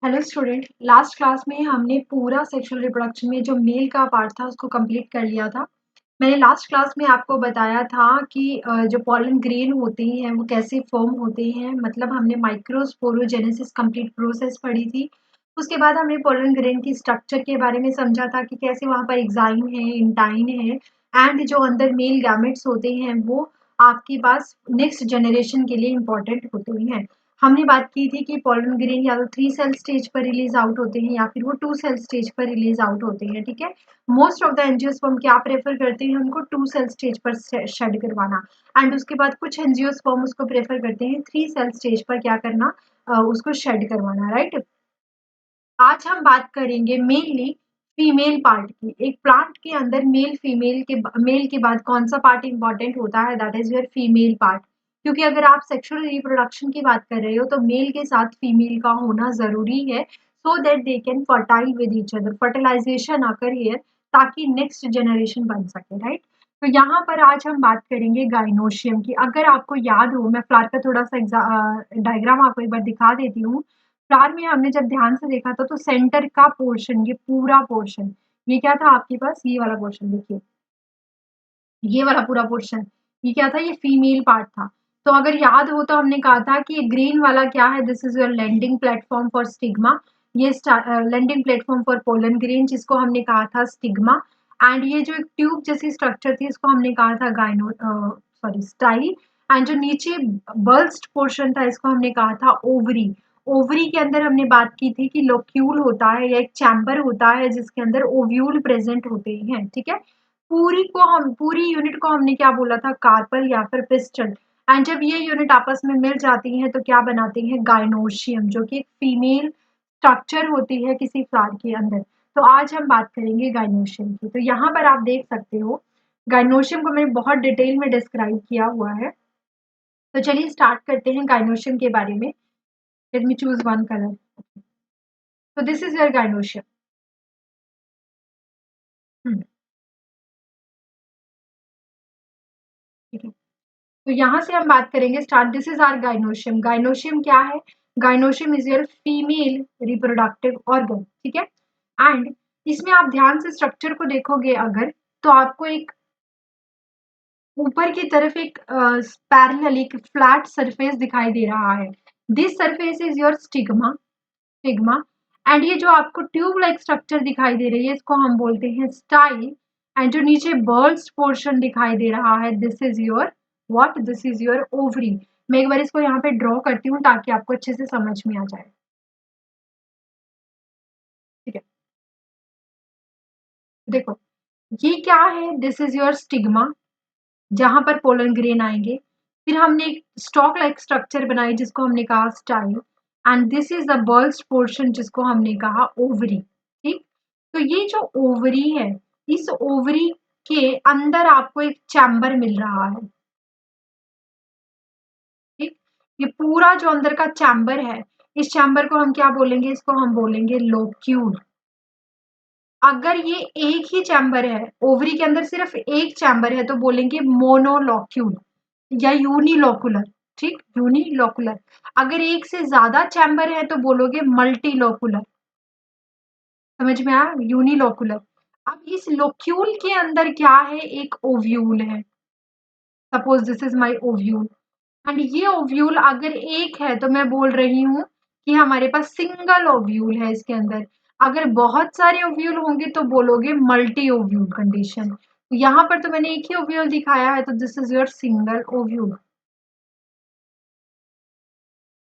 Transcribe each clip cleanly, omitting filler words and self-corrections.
Hello student, last class में हमने पूरा सेक्सुअल रिप्रोडक्शन में जो मेल का पार्ट था उसको कंप्लीट कर लिया था। मैंने लास्ट क्लास में आपको बताया था कि जो पॉलन ग्रेन होते हैं वो कैसे फॉर्म होते हैं, मतलब हमने माइक्रोस्पोरोजेनेसिस कंप्लीट प्रोसेस पढ़ी थी। उसके बाद हमने पॉलन ग्रेन की स्ट्रक्चर के बारे में समझा था कि कैसे वहाँ पर एग्जाइम है, इंटाइन है, एंड जो अंदर मेल गैमेट्स होते हैं वो आपके पास नेक्स्ट जनरेशन के लिए इम्पोर्टेंट होते हैं। हमने बात की थी कि पॉलन ग्रेन या तो 3 सेल स्टेज पर रिलीज आउट होते हैं या फिर वो 2 सेल स्टेज पर रिलीज आउट होते हैं। ठीक है, मोस्ट ऑफ द एंजियोस्पर्म क्या प्रेफर करते हैं, उनको 2 सेल स्टेज पर शेड करवाना, एंड उसके बाद कुछ एंजियोस्पर्म उसको प्रेफर करते हैं 3 सेल स्टेज पर क्या करना, उसको शेड करवाना। राइट, आज हम बात करेंगे मेनली फीमेल पार्ट की। एक प्लांट के अंदर मेल के बाद कौन सा पार्ट इंपॉर्टेंट होता है, that is your female part. क्योंकि अगर आप सेक्सुअल रिप्रोडक्शन की बात कर रहे हो तो मेल के साथ फीमेल का होना जरूरी है, so that they can fertile with each other, fertilization occur here, ताकि नेक्स्ट जनरेशन बन सके। राइट, तो यहाँ पर आज हम बात करेंगे गाइनोशियम की। अगर आपको याद हो, मैं फ्लावर का थोड़ा सा डायग्राम आपको एक बार दिखा देती हूँ। फ्लावर में हमने जब ध्यान से देखा था तो सेंटर का पोर्शन, ये पूरा पोर्शन, ये क्या था आपके पास, ये वाला पोर्शन देखिए, ये वाला पूरा पोर्शन, ये क्या था, ये फीमेल पार्ट था। तो अगर याद हो तो हमने कहा था कि ग्रीन वाला क्या है, this is your landing platform for stigma, ये landing platform for pollen grain जिसको हमने कहा था स्टिग्मा, एंड ये जो एक ट्यूब जैसी स्ट्रक्चर थी इसको हमने कहा था गाइनो सॉरी स्टाइल, एंड जो नीचे बल्स्ट पोर्शन था इसको हमने कहा था ओवरी। ओवरी के अंदर हमने बात की थी कि लोक्यूल होता है या एक चैम्बर होता है जिसके अंदर ओव्यूल प्रेजेंट होते हैं। ठीक है, पूरी यूनिट को हमने क्या बोला था, कार्पल या फिर पिस्टल, एंड जब ये यूनिट आपस में मिल जाती हैं तो क्या बनाती हैं, गाइनोशियम, जो कि एक फीमेल स्ट्रक्चर होती है किसी फ्लावर के अंदर। तो आज हम बात करेंगे गाइनोशियम की। तो यहाँ पर आप देख सकते हो गाइनोशियम को मैंने बहुत डिटेल में डिस्क्राइब किया हुआ है। तो चलिए स्टार्ट करते हैं गाइनोशियम के बारे में। Let me choose one colour. तो दिस इज योर गाइनोशियम। ठीक है, तो यहाँ से हम बात करेंगे start. This is our gynoecium. Gynoecium क्या है, gynoecium is your female reproductive organ. ठीक है, एंड इसमें आप ध्यान से स्ट्रक्चर को देखोगे अगर, तो आपको एक ऊपर की तरफ एक पैरेलल एक फ्लैट सरफेस दिखाई दे रहा है। This surface is your stigma, stigma, and ये जो आपको ट्यूब लाइक स्ट्रक्चर दिखाई दे रही है इसको हम बोलते हैं स्टाइल, एंड जो नीचे बर्स्ट पोर्शन दिखाई दे रहा है this is your what, this is your ovary. मैं एक बार इसको यहाँ पे ड्रॉ करती हूँ ताकि आपको अच्छे से समझ में आ जाए। ठीक है, देखो ये क्या है, दिस इज योर स्टिग्मा जहां पर पोलन ग्रेन आएंगे। फिर हमने एक स्टॉक लाइक स्ट्रक्चर बनाई जिसको हमने कहा style, and this is the bulged portion जिसको हमने कहा ओवरी। ठीक, तो ये जो ओवरी है, इस ओवरी के अंदर आपको एक चैम्बर मिल रहा है। ठीक, ये पूरा जो अंदर का चैम्बर है, इस चैम्बर को हम क्या बोलेंगे, इसको हम बोलेंगे लोक्यूल। अगर ये एक ही चैम्बर है, ओवरी के अंदर सिर्फ एक चैम्बर है, तो बोलेंगे मोनोलोक्यूल या यूनिलोकुलर। ठीक, यूनिलोकुलर। अगर एक से ज्यादा चैम्बर है तो बोलोगे मल्टीलोकुलर। समझ में आया, यूनिलोकुलर। अब इस लोक्यूल के अंदर क्या है, एक ओव्यूल है। Suppose this is my ovule, and ये ओव्यूल अगर एक है तो मैं बोल रही हूँ कि हमारे पास सिंगल ओव्यूल है इसके अंदर। अगर बहुत सारे ओव्यूल होंगे तो बोलोगे मल्टी ओव्यूल कंडीशन। यहाँ पर तो मैंने एक ही ओव्यूल दिखाया है तो this is your single ovule.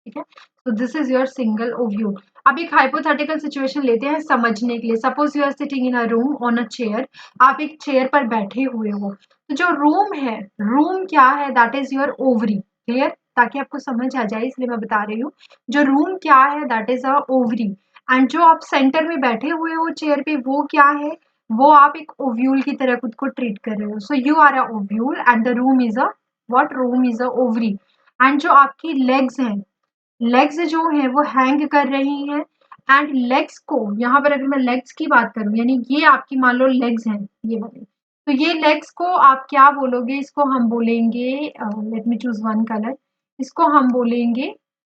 ठीक है, तो this is your single ovule. अब एक हाइपोथेटिकल सिचुएशन लेते हैं समझने के लिए। Suppose you are sitting in a room on a chair, आप एक चेयर पर बैठे हुए हो, तो जो रूम है, रूम क्या है, that is your ovary. Clear, ताकि आपको समझ आ जाए इसलिए मैं बता रही हूँ। जो रूम क्या है, that is a ovary, and जो आप सेंटर में बैठे हुए हो चेयर पे वो क्या है, वो आप एक ओव्यूल की तरह खुद को ट्रीट कर रहे हो। So you are a ovule and the room is a what, room is a ovary. And जो आपकी लेग्स हैं, लेग्स जो है वो हैंग कर रही हैं, एंड लेग्स को यहाँ पर अगर मैं लेग्स की बात करूं, यानी ये आपकी मान लो लेग्स हैं ये वाली, तो ये लेग्स को आप क्या बोलोगे, इसको हम बोलेंगे, late me choose one colour, इसको हम बोलेंगे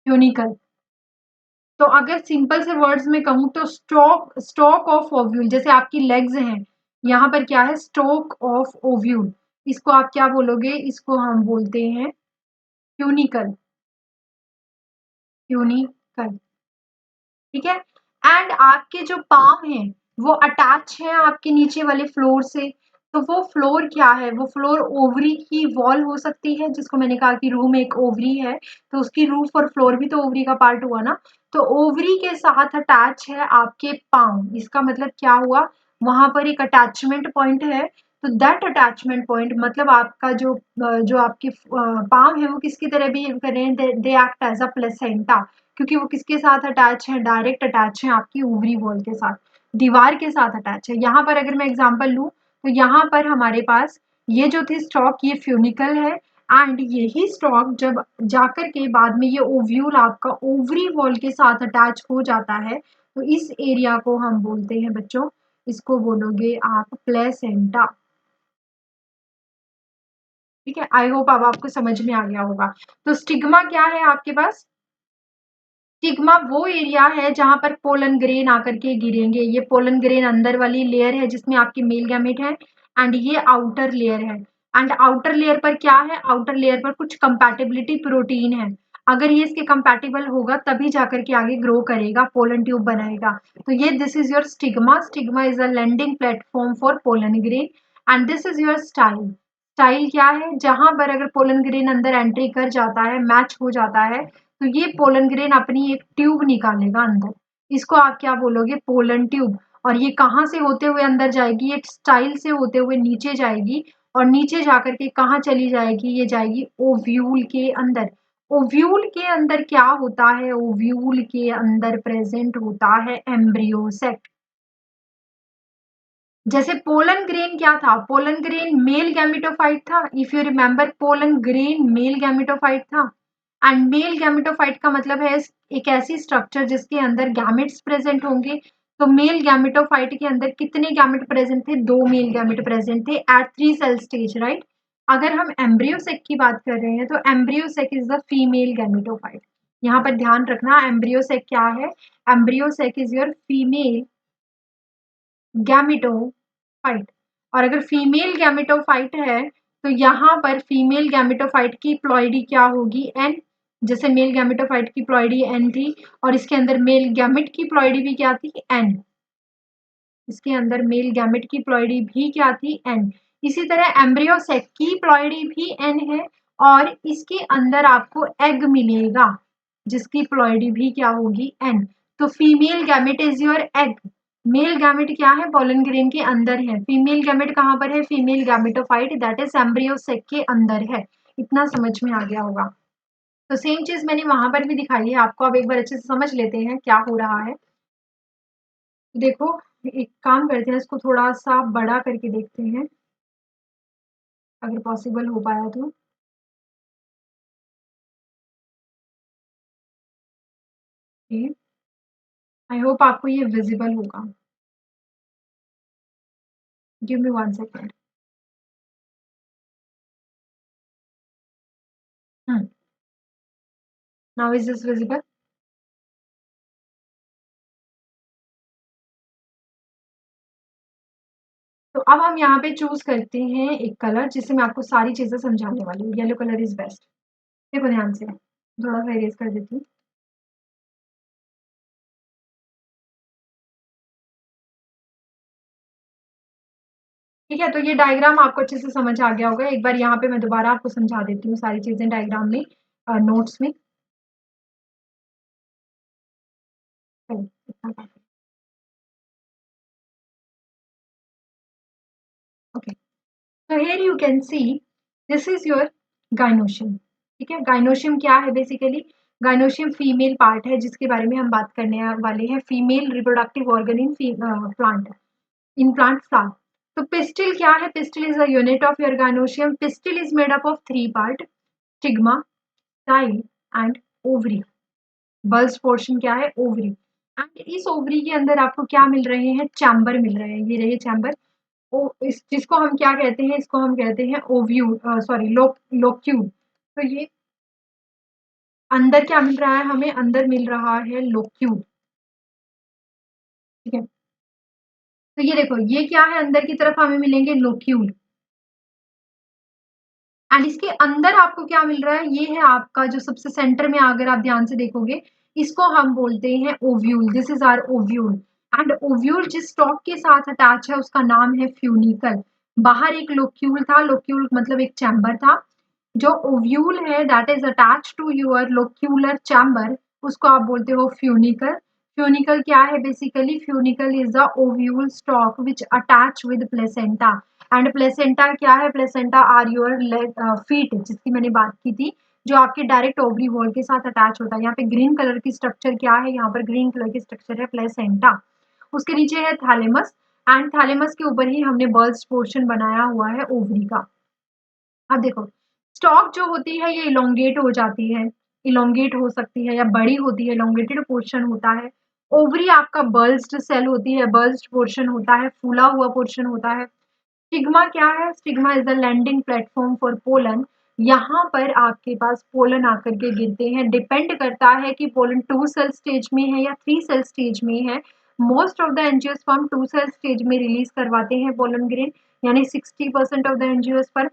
ट्यूनिकल। तो अगर सिंपल से वर्ड्स में कहूँ तो स्टॉक ऑफ ओव्यूल, जैसे आपकी लेग्स हैं, यहाँ पर क्या है, स्टॉक ऑफ ओव्यूल, इसको आप क्या बोलोगे, इसको हम बोलते हैं ट्यूनिकल, ट्यूनिकल, ठीक है। एंड आपके जो पाम है वो अटैच है आपके नीचे वाले फ्लोर से, तो वो फ्लोर क्या है, वो फ्लोर ओवरी की वॉल हो सकती है, जिसको मैंने कहा कि रूम एक ओवरी है, तो उसकी रूफ और फ्लोर भी तो ओवरी का पार्ट हुआ ना, तो ओवरी के साथ अटैच है आपके पाम, इसका मतलब क्या हुआ, वहां पर एक अटैचमेंट पॉइंट है, तो दैट अटैचमेंट पॉइंट मतलब आपका जो आपके पाम है वो किसकी तरह बिहेव कर रहे हैं, they act as a placenta, क्योंकि वो किसके साथ अटैच है, डायरेक्ट अटैच है आपकी ओवरी वॉल के साथ, दीवार के साथ अटैच है। यहाँ पर अगर मैं एग्जांपल लूँ तो यहाँ पर हमारे पास ये जो थी स्टॉक, ये फ्यूनिकल है, एंड यही स्टॉक जब जाकर के बाद में ये ओव्यूल आपका ओवरी वॉल के साथ अटैच हो जाता है, तो इस एरिया को हम बोलते हैं बच्चों, इसको बोलोगे आप प्लेसेंटा, ठीक है। आई होप अब आपको समझ में आ गया होगा। तो स्टिग्मा क्या है आपके पास, स्टिग्मा वो एरिया है जहां पर पोलन ग्रेन आकर के गिरेंगे, ये पोलन ग्रेन अंदर वाली लेयर है जिसमें आपके मेल गैमेट है, एंड ये आउटर लेयर है, एंड आउटर लेयर पर क्या है, आउटर लेयर पर कुछ कंपैटिबिलिटी प्रोटीन है, अगर ये इसके कंपैटिबल होगा तभी जाकर के आगे ग्रो करेगा, पोलन ट्यूब बनाएगा, तो ये this is your stigma, stigma is a landing platform for pollen grain, and this is your style, style क्या है, जहां पर अगर पोलन ग्रेन अंदर एंट्री कर जाता है, मैच हो जाता है, तो ये पोलन ग्रेन अपनी एक ट्यूब निकालेगा अंदर, इसको आप क्या बोलोगे, पोलन ट्यूब, और ये कहाँ से होते हुए अंदर जाएगी, ये स्टाइल से होते हुए नीचे जाएगी, और नीचे जाकर के कहाँ चली जाएगी, ये जाएगी ओव्यूल के अंदर। ओव्यूल के अंदर क्या होता है, ओव्यूल के अंदर प्रेजेंट होता है एम्ब्रियो सेक, जैसे पोलन ग्रेन क्या था, पोलन ग्रेन मेल गैमेटोफाइट था, if you remember pollen grain male gametophyte था, एंड मेल गैमेटोफाइट का मतलब है एक ऐसी स्ट्रक्चर जिसके अंदर गैमेट्स प्रेजेंट होंगे, तो मेल गैमेटोफाइट के अंदर कितने गैमेट प्रेजेंट थे, 2 मेल गैमेट प्रेजेंट थे एट 3 सेल स्टेज, राइट। अगर हम एम्ब्रियोसेक की बात कर रहे हैं तो embryo sac is the female gametophyte, यहाँ पर ध्यान रखना एम्ब्रियोसेक क्या है, embryo sac is your female gametophyte, और अगर फीमेल गैमेटोफाइट है तो यहाँ पर फीमेल गैमेटोफाइट की प्लॉइडी क्या होगी, एन, जैसे मेल गैमेटोफाइट की प्लॉइडी एन थी, और इसके अंदर मेल गैमेट की प्लॉइडी भी क्या थी, एन, इसके अंदर मेल गैमेट की प्लॉइडी भी क्या थी, एन, इसी तरह एम्ब्रियोसेक की प्लॉइडी भी एन है, और इसके अंदर आपको एग मिलेगा जिसकी प्लॉइडी भी क्या होगी, एन, तो female gamete is your egg, male gamete क्या है, पोलन ग्रेन के अंदर है, फीमेल गैमेट कहाँ पर है, female gametophyte that is embryo sac के अंदर है, इतना समझ में आ गया होगा। तो सेम चीज मैंने वहां पर भी दिखाई है आपको, अब एक बार अच्छे से समझ लेते हैं क्या हो रहा है। देखो, एक काम करते हैं, इसको थोड़ा सा बड़ा करके देखते हैं अगर पॉसिबल हो पाया तो। आई होप आपको ये विजिबल होगा, give me 1 second. Now is this visible. तो अब हम यहाँ पे चूज करते हैं एक कलर जिससे मैं आपको सारी चीजें समझाने वाली हूँ, येलो कलर इज बेस्ट। देखो ध्यान से, थोड़ा सा इरेज कर देती हूँ। ठीक है, तो ये डायग्राम आपको अच्छे से समझ आ गया होगा, एक बार यहाँ पे मैं दोबारा आपको समझा देती हूँ सारी चीजें डायग्राम में, नोट्स में। चलो, इतना काफी। Okay, so here you can see this is your gynoecium, ठीक है। gynoecium क्या है, बेसिकली gynoecium फीमेल पार्ट है जिसके बारे में हम बात करने वाले हैं, female reproductive organ in plant, in plant flower. तो पिस्टिल क्या है, pistil is a unit of your gynoecium, pistil is made up of 3 part, stigma, style and ovary, bulge portion क्या है, ओवरी, एंड इस ओवरी के अंदर आपको क्या मिल रहे हैं, चैम्बर मिल रहे हैं, ये रहे चैम्बर, ओ इस जिसको हम क्या कहते हैं, इसको हम कहते हैं ओव्यू, सॉरी लोक्यूल, तो ये अंदर क्या मिल रहा है हमें? अंदर मिल रहा है लोक्यूल। ठीक है, तो ये देखो, ये क्या है? अंदर की तरफ हमें मिलेंगे लोक्यूल। एंड इसके अंदर आपको क्या मिल रहा है? ये है आपका जो सबसे सेंटर में, अगर आप ध्यान से देखोगे, इसको हम बोलते हैं ovule. This is our ovule. And ovule जिस स्टॉक के साथ अटैच है उसका नाम है फ्यूनिकल। बाहर एक लोक्यूल था, लोक्यूल मतलब एक चैम्बर था। जो ओव्यूल है that is attach to your locular chamber, उसको आप बोलते हो फ्यूनिकल। फ्यूनिकल क्या है? Basically funicle is the ovule stalk which attach with placenta. And placenta क्या है? प्लेसेंटा आर योर फीट, जिसकी मैंने बात की थी, जो आपके डायरेक्ट ओवरी वॉल के साथ अटैच होता है। यहाँ पे ग्रीन कलर की स्ट्रक्चर क्या है? यहाँ पर ग्रीन कलर की स्ट्रक्चर है प्लेसेंटा। उसके नीचे है थैलेमस, एंड थैलेमस के ऊपर ही हमने बल्ज पोर्शन बनाया हुआ है ओवरी का। अब देखो, स्टॉक जो होती है ये इलोंगेट हो जाती है, इलोंगेट हो सकती है या बड़ी होती है, इलोंगेटेड पोर्शन होता है। ओवरी आपका बल्ज्ड सेल होती है, बल्ज्ड पोर्शन होता है, फूला हुआ पोर्शन होता है। स्टिग्मा क्या है? Stigma is the landing platform for pollen. यहाँ पर आपके पास पोलन आकर के गिरते हैं। डिपेंड करता है कि पोलन 2 सेल स्टेज में है या 3 सेल स्टेज में है। Most of the angiosperm 2 cell stage में रिलीज करवाते हैं पोलन ग्रेन, यानी 60% of the angiosperm.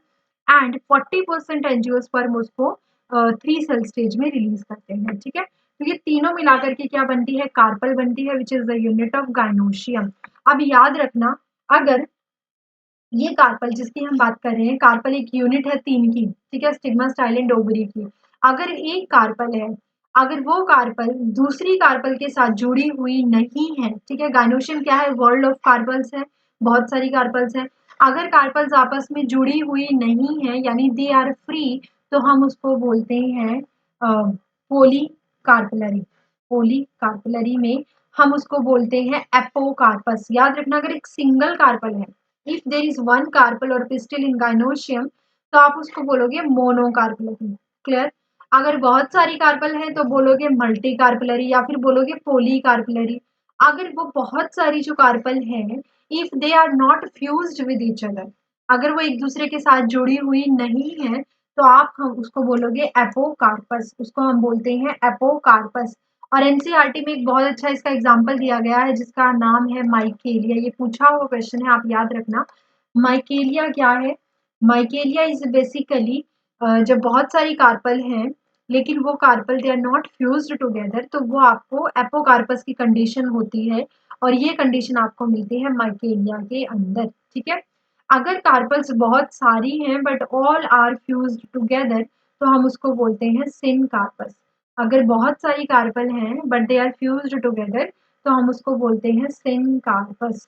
And 40% angiosperm उसको 3 सेल स्टेज में रिलीज करते हैं। ठीक है, तो ये तीनों मिलाकर के क्या बनती है? कार्पल बनती है, which is the unit of gynoecium. अब याद रखना, अगर ये कार्पल जिसकी हम बात कर रहे हैं, कार्पल एक यूनिट है 3 की, ठीक है, स्टिग्मा स्टाइल एंड ओवरी की। अगर एक कार्पल है, अगर वो कार्पल दूसरी कार्पल के साथ जुड़ी हुई नहीं है, ठीक है, गाइनोशियम क्या है? वर्ल्ड ऑफ कार्पल्स है, बहुत सारी कार्पल्स हैं। अगर कार्पल्स आपस में जुड़ी हुई नहीं है, यानी दे आर फ्री, तो हम उसको बोलते हैं पोली कार्पलरी। पोली कार्पलरी में हम उसको बोलते हैं एपोकार्पस। याद रखना, अगर एक सिंगल कार्पल है, if there is one carpel और पिस्टिल इन गाइनोशियम, तो आप उसको बोलोगे मोनोकार्पलरी। क्लियर? अगर बहुत सारी कार्पल है तो बोलोगे मल्टी कार्पलरी या फिर बोलोगे पोली कार्पलरी। अगर वो बहुत सारी जो कार्पल हैं, if they are not fused with each other, अगर वो एक दूसरे के साथ जुड़ी हुई नहीं है, तो आप हम उसको बोलोगे एपोकार्पस, उसको हम बोलते हैं एपोकार्पस। और एनसीईआरटी में एक बहुत अच्छा इसका एग्जाम्पल दिया गया है जिसका नाम है माइकेलिया। ये पूछा हुआ क्वेश्चन है, आप याद रखना। माइकेलिया क्या है? माइकेलिया इज बेसिकली जब बहुत सारी कार्पल हैं लेकिन वो carpel they are not fused together, तो वो आपको एपोकार्पस की कंडीशन होती है, और ये कंडीशन आपको मिलती है माइकेलिया के अंदर। ठीक है, अगर कार्पल्स बहुत सारी हैं but all are fused together, तो हम उसको बोलते हैं सिन कार्पस। अगर बहुत सारी कार्पल हैं but they are fused together, तो हम उसको बोलते हैं सिन कार्पस।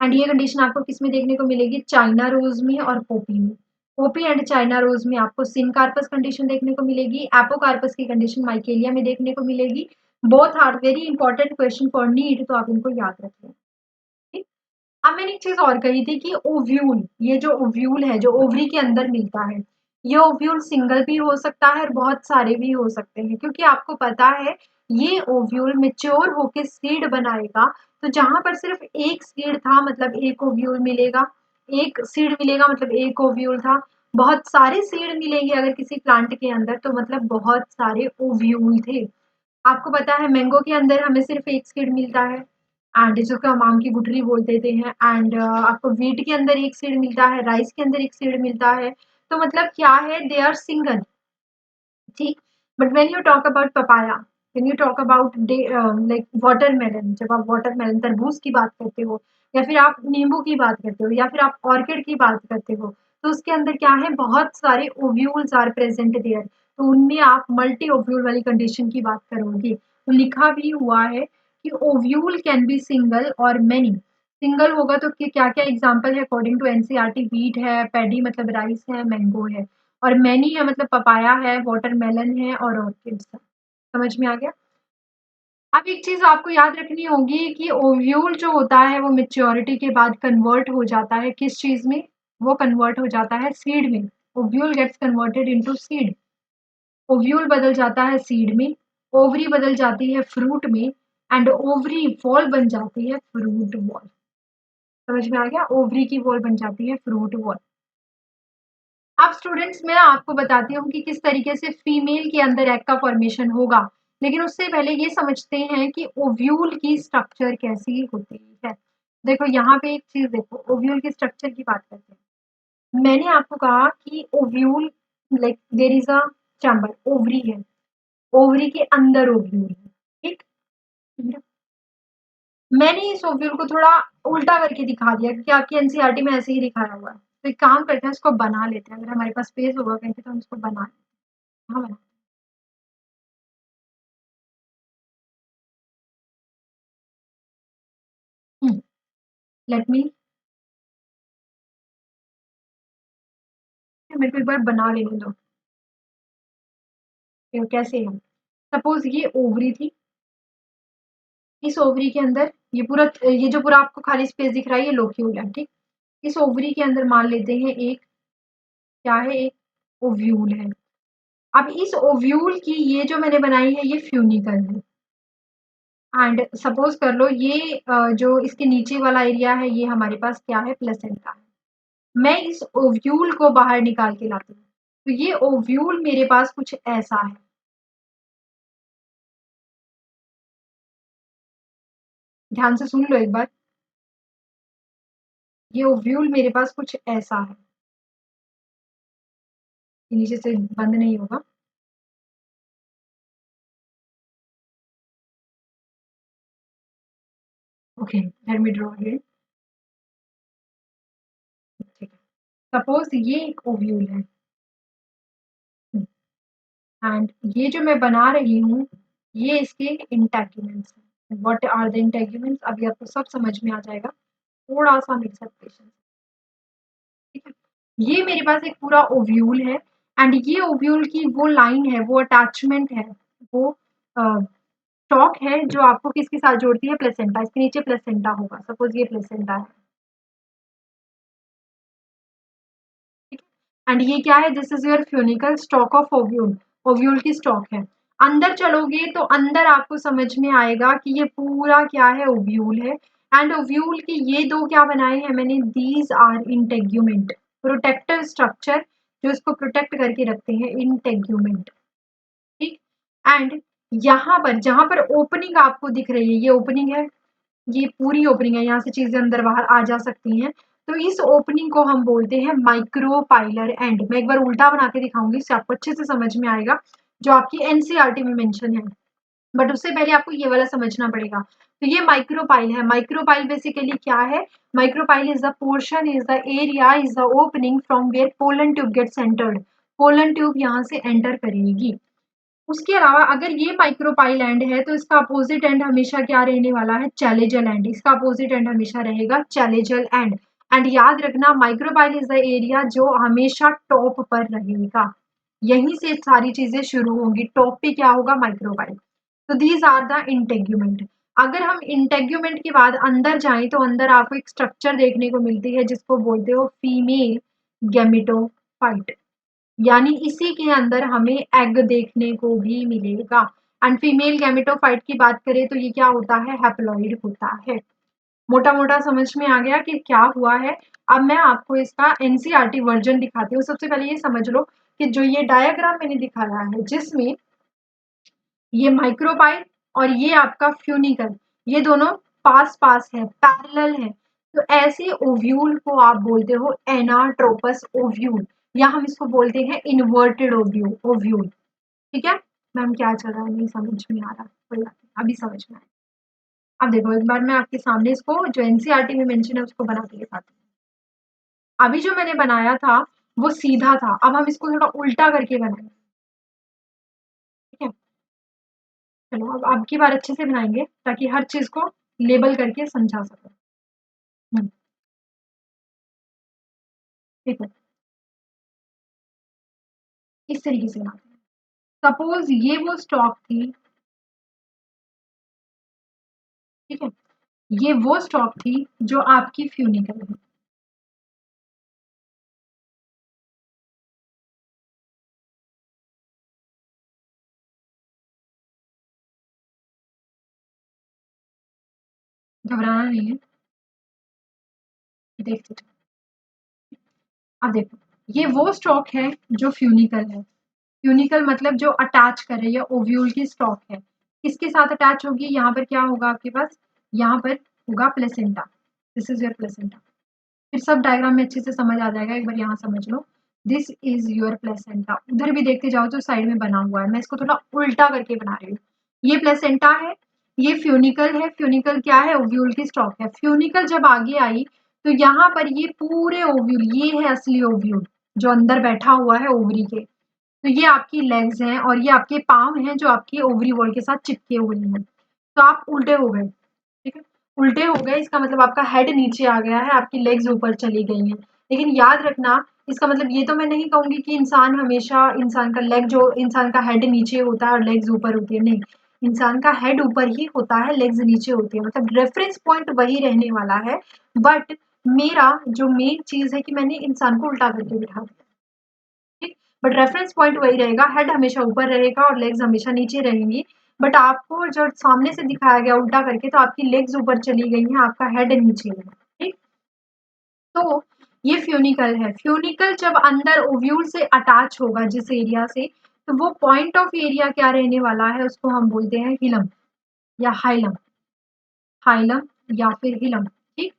एंड ये कंडीशन आपको किस में देखने को मिलेगी? चाइना रोज में और पोपी में। पोपी एंड चाइना रोज में आपको सिन कार्पस कंडीशन देखने को मिलेगी, एपोकार्पस की कंडीशन माइकेलिया में देखने को मिलेगी। Both are very important question for NEET, तो आप इनको याद रखिए। ठीक? अब मैंने एक चीज और कही थी कि ओव्यूल, ये जो ओव्यूल है जो ओवरी के अंदर मिलता है, ये ओव्यूल सिंगल भी हो सकता है और बहुत सारे भी हो सकते हैं, क्योंकि आपको पता है ये ओव्यूल मेच्योर होके सीड बनाएगा। तो जहां पर सिर्फ एक सीड था मतलब एक ओव्यूल मिलेगा, एक सीड मिलेगा मतलब एक ओव्यूल था। बहुत सारे सीड मिलेंगे अगर किसी प्लांट के अंदर, तो मतलब बहुत सारे ओव्यूल थे। आपको पता है मैंगो के अंदर हमें सिर्फ एक सीड मिलता है, एंड जिसको हम आम की गुठली बोल देते हैं। एंड आपको वीट के अंदर एक सीड मिलता है, राइस के अंदर एक सीड मिलता है। तो मतलब क्या है? They are single. ठीक, but when you talk about papaya, when you talk about like watermelon, जब आप वाटरमेलन तरबूज की बात करते हो, या फिर आप नींबू की बात करते हो, या फिर आप ऑर्किड की बात करते हो, तो उसके अंदर क्या है? बहुत सारे ओव्यूल्स आर प्रेजेंट देयर। तो उनमें आप मल्टी ओव्यूल वाली कंडीशन की बात करोगे, तो लिखा भी हुआ है कि ओव्यूल कैन बी सिंगल और मेनी। सिंगल होगा तो क्या क्या एग्जाम्पल है अकॉर्डिंग टू एनसीईआरटी? वीट है, पैडी मतलब राइस है, मैंगो है, और मैनी है मतलब पपाया है, वाटरमेलन है और ऑर्किड्स है। समझ में आ गया? अब एक चीज आपको याद रखनी होगी कि ओव्यूल जो होता है वो मेच्योरिटी के बाद कन्वर्ट हो जाता है किस चीज में? वो कन्वर्ट हो जाता है सीड में। Ovule gets converted into seed. Ovule बदल जाता है सीड में, ओवरी बदल जाती है फ्रूट में, एंड ओवरी वॉल बन जाती है फ्रूट वॉल। समझ में आ गया? ओवरी की वॉल बन जाती है फ्रूट वॉल। अब स्टूडेंट्स मैं आपको बताती हूँ कि किस तरीके से फीमेल के अंदर एग का फॉर्मेशन होगा, लेकिन उससे पहले ये समझते हैं कि ओव्यूल की स्ट्रक्चर कैसी होती है। देखो यहाँ पे एक चीज देखो, ओव्यूल की स्ट्रक्चर की बात करते हैं। मैंने आपको कहा कि ovule like there is a chamber, ovary है, ओवरी के अंदर ओव्यूल है, ठीक। मैंने इस ओव्यूल को थोड़ा उल्टा करके दिखा दिया क्योंकि आपकी एनसीईआरटी में ऐसे ही दिखाया हुआ है। तो एक काम करते हैं, इसको बना लेते हैं, अगर हमारे पास स्पेस होगा कहीं पे तो हम इसको बना लेते हैं। हाँ बना। लेट मी, मेरे को एक बार बना लेने दो। ये कैसे है, सपोज ये ओवरी थी, इस ओवरी के अंदर ये जो पूरा आपको खाली स्पेस दिख रहा है ये लोक्यूल है, ठीक। इस ओवरी के अंदर मान लेते हैं एक, क्या है, एक ओव्यूल है। अब इस ओव्यूल की ये जो मैंने बनाई है ये फ्यूनिकल है, एंड सपोज कर लो ये जो इसके नीचे वाला एरिया है ये हमारे पास क्या है, प्लेसेंटा है। मैं इस ओव्यूल को बाहर निकाल के लाती हूँ, तो ये ओव्यूल मेरे पास कुछ ऐसा है। ध्यान से सुन लो एक बार, ये ओव्यूल मेरे पास कुछ ऐसा है, नीचे से बंद नहीं होगा। Okay, let me draw again. ठीक है, सपोज ये एक ओव्यूल है, एंड ये जो मैं बना रही हूँ ये इसके इंटेग्यूमेंट्स हैं। व्हाट आर द इंटेग्यूमेंट्स, अभी आपको सब समझ में आ जाएगा, थोड़ा सा मेरे साथ पेशेंस, ठीक है। ये मेरे पास एक पूरा ओव्यूल है, एंड ये ओव्यूल की वो लाइन है, वो अटैचमेंट है, वो स्टॉक है जो आपको किसके साथ जोड़ती है, प्लेसेंटा। इसके नीचे प्लेसेंटा होगा, सपोज ये प्लेसेंटा है, ठीक है। एंड ये क्या है, this is your funicle stock of ovule, ovule की स्टॉक है। अंदर चलोगे तो अंदर आपको समझ में आएगा कि ये पूरा क्या है, ओव्यूल है। एंड ओव्यूल की ये दो क्या बनाए हैं मैंने, these are integument, protective structure जो इसको प्रोटेक्ट करके रखते हैं, इंटेग्यूमेंट, ठीक। एंड यहाँ पर जहां पर ओपनिंग आपको दिख रही है, ये ओपनिंग है, ये पूरी ओपनिंग है, यहाँ से चीजें अंदर बाहर आ जा सकती हैं। तो इस ओपनिंग को हम बोलते हैं माइक्रोपाइलर एंड। मैं एक बार उल्टा बना के दिखाऊंगी, इससे आपको अच्छे से समझ में आएगा, जो आपकी एनसीईआरटी में मेंशन है। बट उससे पहले आपको ये वाला समझना पड़ेगा। तो ये माइक्रोपाइल है, माइक्रोपाइल बेसिकली क्या है, micropyle is the portion, is the area, is the opening from where pollen tube gets entered, pollen tube यहाँ से एंटर करेगी। उसके अलावा अगर ये माइक्रोपाइल एंड है तो इसका अपोजिट एंड हमेशा क्या रहने वाला है, चैलेजल एंड। इसका अपोजिट एंड हमेशा रहेगा चैलेजल एंड। एंड याद रखना, माइक्रोपाइल इज द एरिया जो हमेशा टॉप पर रहेगा, यहीं से सारी चीजें शुरू होंगी, टॉप पे क्या होगा, माइक्रोपाइल। तो दीज आर द इंटेग्यूमेंट। अगर हम इंटेग्यूमेंट के बाद अंदर जाएं तो अंदर आपको एक स्ट्रक्चर देखने को मिलती है जिसको बोलते हो फीमेल गैमेटोफाइट, यानी इसी के अंदर हमें एग देखने को भी मिलेगा। एंड फीमेल गैमेटोफाइट की बात करें तो ये क्या होता है, हैप्लॉइड होता है। मोटा मोटा समझ में आ गया कि क्या हुआ है। अब मैं आपको इसका एनसीईआरटी वर्जन दिखाती हूँ। सबसे पहले ये समझ लो कि जो ये डायग्राम मैंने दिखाया है जिसमें ये माइक्रोपाइल और ये आपका फ्यूनिकल, ये दोनों पास पास है, पैरेलल है, तो ऐसे ओव्यूल को आप बोलते हो एनाट्रोपस ओव्यूल, या हम इसको बोलते हैं इन्वर्टेड ओव्यूल, ओव्यूल, ठीक है। मैम क्या चल रहा है, नहीं समझ में आ रहा, कोई बात नहीं, अभी समझ में आया। अब देखो एक बार मैं आपके सामने इसको जो एनसीईआरटी में मेंशन है उसको बना के दिखाती हूँ। अभी जो मैंने बनाया था वो सीधा था, अब हम इसको थोड़ा उल्टा करके बनाएंगे, ठीक है। चलो अब की बार अच्छे से बनाएंगे ताकि हर चीज को लेबल करके समझा सको। ठीक है, इस तरीके से बनाते हैं। सपोज ये वो स्टॉक थी, ठीक है, ये वो स्टॉक थी जो आपकी फ्यूनिकल है। घबराना नहीं है, देखते जाओ। अब देखो ये वो स्टॉक है जो फ्यूनिकल है। फ्यूनिकल मतलब जो अटैच करे या ओव्यूल की स्टॉक है। किसके साथ अटैच होगी? यहाँ पर क्या होगा आपके पास? यहाँ पर होगा placenta. This is your placenta. फिर सब डायग्राम में अच्छे से समझ आ जाएगा, एक बार यहाँ समझ लो। This is your placenta. उधर भी देखते जाओ तो साइड में बना हुआ है, मैं इसको थोड़ा उल्टा करके बना रही हूँ। ये प्लेसेंटा है, ये फ्यूनिकल है। फ्यूनिकल क्या है? ओव्यूल की स्टॉक है। फ्यूनिकल जब आगे आई तो यहाँ पर ये पूरे ओव्यूल, ये है असली ओव्यूल जो अंदर बैठा हुआ है ओवरी के। तो ये आपकी लेग्स हैं और ये आपके पाँव हैं जो आपकी ओवरी वॉल के साथ चिपके हुए हैं। तो आप उल्टे हो गए, ठीक है। उल्टे हो गए इसका मतलब आपका हेड नीचे आ गया है, आपकी लेग्स ऊपर चली गई हैं। लेकिन याद रखना, इसका मतलब ये तो मैं नहीं कहूंगी कि इंसान हमेशा, इंसान का लेग जो, इंसान का हेड नीचे होता है और लेग्स ऊपर होती है, नहीं। इंसान का हेड ऊपर ही होता है, लेग्स नीचे होती है, मतलब रेफरेंस पॉइंट वही रहने वाला है। बट मेरा जो मेन चीज है कि मैंने इंसान को उल्टा करके बिठा दिया, ठीक। बट रेफरेंस पॉइंट वही रहेगा, हेड हमेशा ऊपर रहेगा और लेग्स हमेशा नीचे रहेंगी। बट आपको जो सामने से दिखाया गया उल्टा करके, तो आपकी लेग्स ऊपर चली गई हैं, आपका हेड नीचे है, ठीक। तो ये फ्यूनिकल है। फ्यूनिकल जब अंदर ओव्यूल से अटैच होगा जिस एरिया से, तो वो पॉइंट ऑफ एरिया क्या रहने वाला है, उसको हम बोलते हैं हिलम या हाइलम। हाइलम या फिर हिलम, ठीक।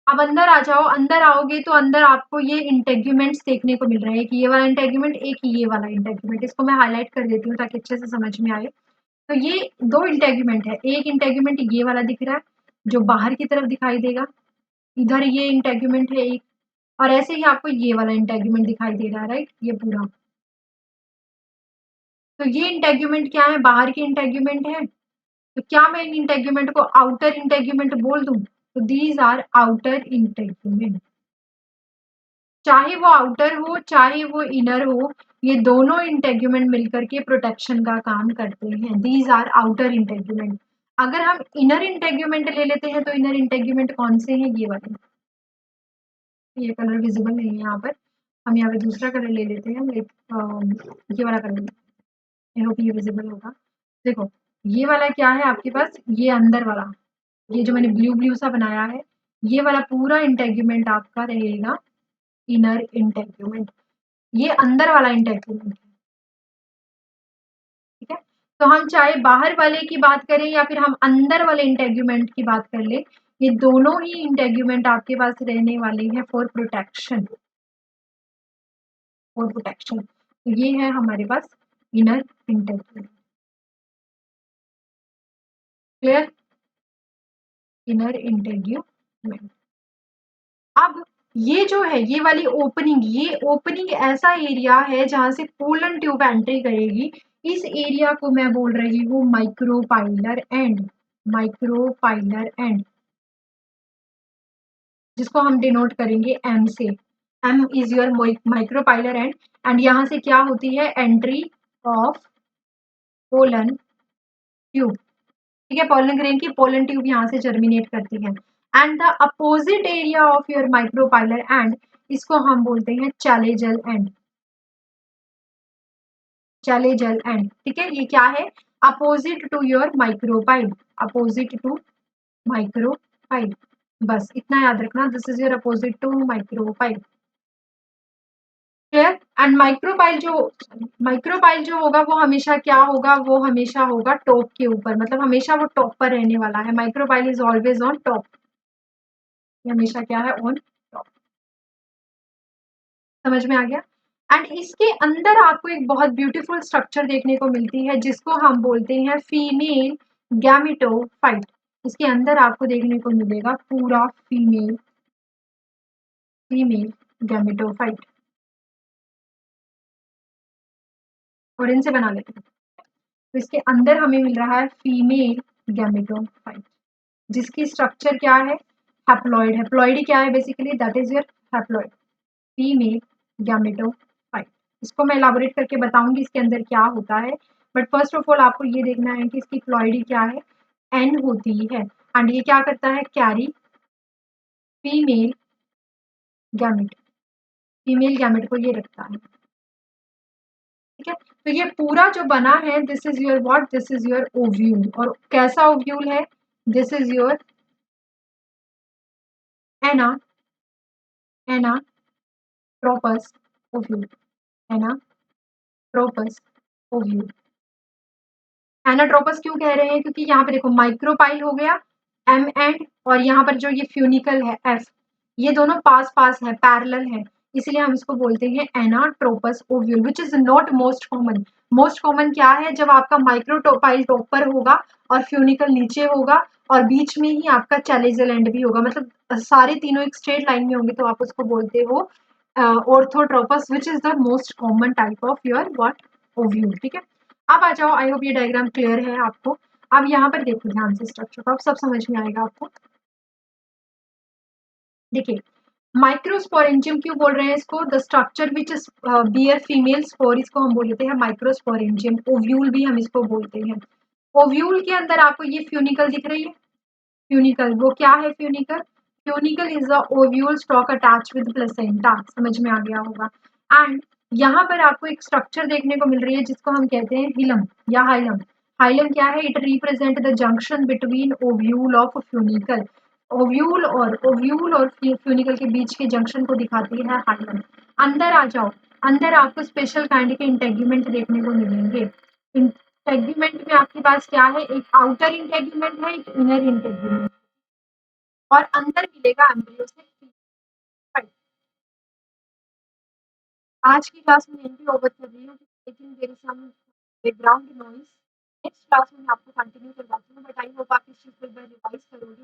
अब अंदर आ जाओ, अंदर आओगे तो अंदर आपको ये इंटेग्यूमेंट्स देखने को मिल रहे हैं कि ये वाला इंटेग्यूमेंट, एक ये वाला इंटेग्यूमेंट। इसको मैं हाईलाइट कर देती हूँ ताकि अच्छे से समझ में आए। तो ये दो इंटेग्यूमेंट है, एक इंटेग्यूमेंट ये वाला दिख रहा है जो बाहर की तरफ दिखाई देगा, इधर ये इंटेग्यूमेंट है एक, और ऐसे ही आपको ये वाला इंटेग्यूमेंट दिखाई दे रहा है, राइट, ये पूरा। तो ये इंटेग्यूमेंट क्या है? बाहर की इंटेग्यूमेंट है। तो क्या मैं इन इंटेग्यूमेंट को आउटर इंटेग्यूमेंट बोल दूं? तो दीज आर आउटर इंटेग्यूमेंट। चाहे वो आउटर हो चाहे वो इनर हो, ये दोनों इंटेग्यूमेंट मिलकर के प्रोटेक्शन का काम करते हैं। These are outer integument. अगर हम इनर इंटेग्यूमेंट ले लेते हैं तो इनर इंटेग्यूमेंट कौन से हैं? ये वाले। ये कलर विजिबल नहीं है यहाँ पर, हम यहाँ पे दूसरा कलर ले लेते हैं, लाइक ये वाला कलर। आई होप ये विजिबल होगा। देखो, ये वाला क्या है आपके पास? ये अंदर वाला, ये जो मैंने ब्लू ब्लू सा बनाया है, ये वाला पूरा इंटेग्यूमेंट आपका रहेगा इनर इंटेग्यूमेंट। ये अंदर वाला इंटेग्यूमेंट है, ठीक है। तो हम चाहे बाहर वाले की बात करें या फिर हम अंदर वाले इंटेग्यूमेंट की बात कर ले, ये दोनों ही इंटेग्यूमेंट आपके पास रहने वाले हैं फॉर प्रोटेक्शन। फॉर प्रोटेक्शन, तो ये है हमारे पास inner integument. Clear? Inner integument. अब ये जो है, ये वाली ओपनिंग, ये ओपनिंग ऐसा एरिया है जहां से पोलन ट्यूब एंट्री करेगी। इस एरिया को मैं बोल रही हूँ माइक्रोपाइलर एंड। माइक्रोपाइलर एंड, जिसको हम डिनोट करेंगे एम से। M is your micropylar and यहाँ से क्या होती है? एंट्री ऑफ पोलन ट्यूब, ठीक है। पोलन ग्रेन की पोलन ट्यूब यहाँ से जर्मिनेट करती है। And the opposite area of your micropylar and, इसको हम बोलते हैं चैलेजल एंड। चैलेजल एंड, ठीक है। ये क्या है? Opposite to your micropyle. Opposite to micropyle, बस इतना याद रखना, this is your opposite to micropyle. Clear? And micropyle जो होगा वो हमेशा क्या होगा? वो हमेशा होगा टॉप के ऊपर, मतलब हमेशा वो टॉप पर रहने वाला है। Micropyle is always on top, हमेशा क्या है? On top. समझ में आ गया? एंड इसके अंदर आपको एक बहुत ब्यूटीफुल स्ट्रक्चर देखने को मिलती है जिसको हम बोलते हैं फीमेल गैमेटोफाइट। इसके अंदर आपको देखने को मिलेगा पूरा फीमेल, फीमेल गैमेटोफाइट। और इनसे बना लेते हैं। तो इसके अंदर हमें मिल रहा है फीमेल गैमेटोफाइट, जिसकी स्ट्रक्चर क्या है? हैप्लॉइड। हैप्लॉइड क्या है? Basically that is your haploid, female gametophyte. इसको मैं इलाबोरेट करके बताऊंगी इसके अंदर क्या होता है। बट फर्स्ट ऑफ ऑल आपको ये देखना है कि इसकी प्लॉइडी क्या है? एन होती है। एंड ये क्या करता है? Carry female gamete, female gamete को ये रखता है, ठीक है। तो ये पूरा जो बना है, this is your what? This is your ovule. और कैसा ओव्यूल है? This is your ana, anatropous ovule, anatropous, ovule. Anatropous क्यों कह रहे हैं? क्योंकि यहाँ पे देखो माइक्रोपाइल हो गया एम एंड, और यहाँ पर जो ये फ्यूनिकल है एफ, ये दोनों पास पास है, पैरेलल है, इसलिए हम इसको बोलते हैं anatropous ovule, which is not most common. Most common क्या है? जब आपका माइक्रोपाइल टॉप पर होगा और फ्यूनिकल नीचे होगा और बीच में ही आपका चैलेजल एंड भी होगा, मतलब सारे तीनों एक स्ट्रेट लाइन में होंगे, तो आप उसको बोलते हो orthotropous, which is the most common type of your what, ovule. ठीक है, अब आ जाओ, आई होप ये डायग्राम क्लियर है आपको। अब यहाँ पर देखो ध्यान से स्ट्रक्चर को, अब सब समझ में आएगा आपको। देखिए, माइक्रोस्पोरेंजियम क्यों बोल रहे हैं इसको? The structure which is bear female spore, इसको हम बोलते हैं माइक्रोस्पोरेंजियम। ओव्यूल भी हम इसको बोलते हैं। ओव्यूल के अंदर आपको ये फ्यूनिकल दिख रही है, फ्यूनिकल, वो क्या है funicle? Funicle is a ovule stock attach with placenta, समझ में आ गया होगा। एंड यहाँ पर आपको एक स्ट्रक्चर देखने को मिल रही है जिसको हम कहते हैं हिलम या हाइलम। हाइलम क्या है? It represent the junction between ovule of funicle. Ovule और फ्यूनिकल के बीच के जंक्शन को दिखाती है हाइलम। अंदर आ जाओ, अंदर आपको स्पेशल काइंड के इंटेग्यूमेंट देखने को मिलेंगे। इंटेग्यूमेंट में आपके पास क्या है? एक आउटर इंटेग्यूमेंट है, एक इनर इंटेग्यूमेंट, और अंदर मिलेगा एम्ब्रियो से। Right. आज की क्लास में यही ओवर कर रही हूँ, लेकिन there is some background noise. Next class में मैं आपको कंटिन्यू करवाती हूँ, बट आई होप आप इस चीज़ को एक बार रिवाइज करोगे।